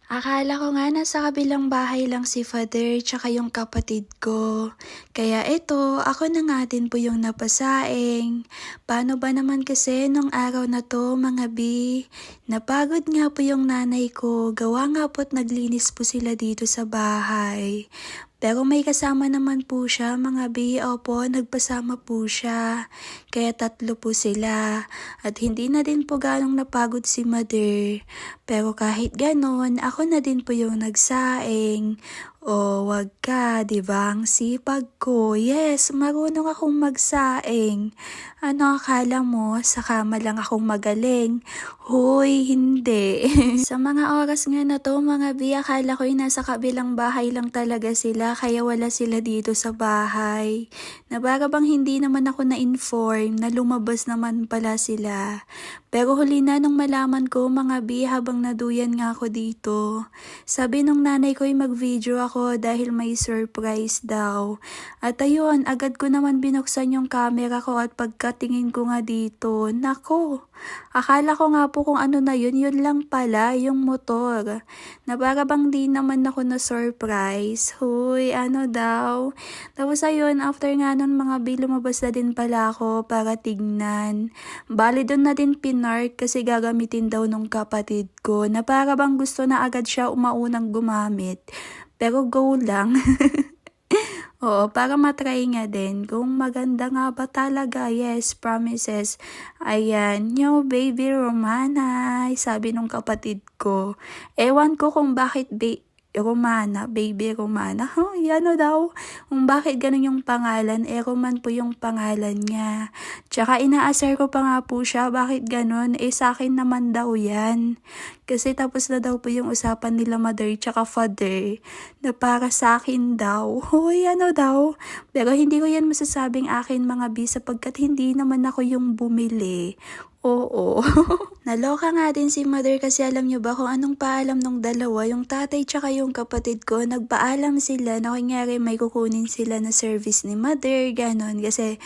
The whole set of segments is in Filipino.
Akala ko nga nasa kabilang bahay lang si Father tsaka yung kapatid ko. Kaya eto, ako na nga din po yung napasaing. Paano ba naman kasi nung araw na to mga bi? Napagod nga po yung nanay ko. Gawa nga po't naglinis po sila dito sa bahay. Pero may kasama naman po siya mga bi. Opo, nagpasama po siya. Kaya tatlo po sila. At hindi na din po ganong napagod si Mother. Pero kahit ganon, ako na din po yung nagsaing. O wag ka, di ba? Ang sipag ko. Yes, marunong akong magsaing. Ano akala mo, sa kama lang akong magaling? Hoy, hindi. Sa mga oras nga na to, mga bi, akala ko'y nasa kabilang bahay lang talaga sila, kaya wala sila dito sa bahay. Na para bang hindi naman ako na-inform na lumabas naman pala sila. Pero huli na nung malaman ko mga bi habang naduyan nga ako dito. Sabi nung nanay ko ay mag-video ako dahil may surprise daw. At ayun, agad ko naman binuksan yung camera ko at pagkatingin ko nga dito, nako, akala ko nga po kung ano na yun lang pala, yung motor. Na para bang di naman ako na surprise. Huy, ano daw. Tapos ayun, after nga nun mga bi, lumabas na din pala ako para tignan. Bali doon na din pinark kasi gagamitin daw nung kapatid ko na para bang gusto na agad siya umaunang gumamit. Pero go lang. Oo, para matry nga din kung maganda nga ba talaga. Yes, promises. Ayan, yo baby Romana, sabi nung kapatid ko. Ewan ko kung bakit Romana, baby Romana. Ano daw? Kung bakit ganun yung pangalan, Roman po yung pangalan niya. Tsaka inaasar ko pa nga po siya, bakit ganun? Sa akin naman daw yan. Kasi tapos na daw po yung usapan nila mother tsaka father na para sa akin daw. Hoy, ano daw? Pero hindi ko yan masasabing akin mga bi sapagkat hindi naman ako yung bumili. Oo. Naloka nga din si mother kasi alam nyo ba kung anong paalam nung dalawa, yung tatay tsaka yung kapatid ko, nagpaalam sila na kunyari may kukunin sila na service ni mother, ganon. Kasi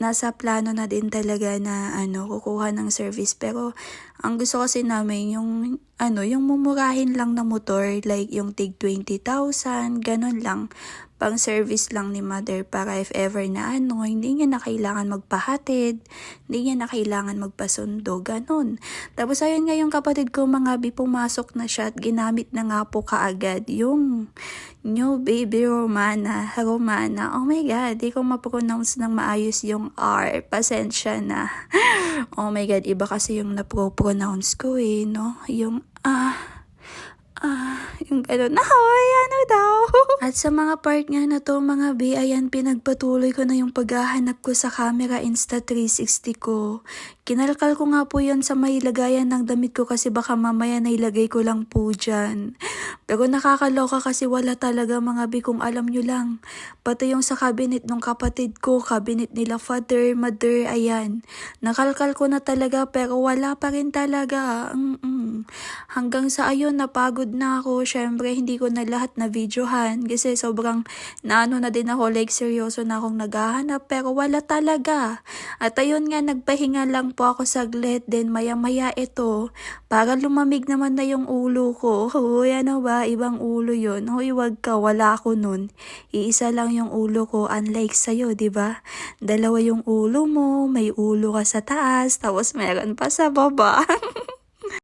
nasa plano na din talaga na kukuha ng service. Pero ang gusto kasi namin yung yung mumurahin lang na motor, like yung tig 20,000, ganon lang. Pang service lang ni mother para if ever na hindi niya na kailangan magpahatid, hindi niya na kailangan magpasundo, ganon. Tapos ayun nga yung kapatid ko mga bi, pumasok na siya at ginamit na nga po kaagad yung new baby Romana. Oh my god, di ko mapronounce ng maayos yung R. Pasensya na. Oh my god, iba kasi yung napro-pronounce ko no? Yung yung gano'n, hoy, ano daw? At sa mga part nga na to, mga bi, ayan, pinagpatuloy ko na yung paghahanap ko sa camera Insta360 ko. Kinalkal ko nga po yan sa may lagayan ng damit ko kasi baka mamaya nailagay ko lang po dyan. Pero nakakaloka kasi wala talaga mga bi, kung alam nyo lang. Pati yung sa cabinet ng kapatid ko, cabinet nila father, mother, ayan. Nakalkal ko na talaga pero wala pa rin talaga. Hanggang sa ayun, napagod na ako. Syempre, hindi ko na lahat na videohan kasi sobrang na din ako, like seryoso na akong naghahanap pero wala talaga. At ayun nga, nagpahinga lang po ako saglit, then maya-maya ito, para lumamig naman na yung ulo ko. Hoy, ano ba? Ibang ulo yun. Hoy, wag ka, wala ako nun. Iisa lang yung ulo ko, unlike sa'yo, di ba? Dalawa yung ulo mo, may ulo ka sa taas, tapos meron pa sa baba.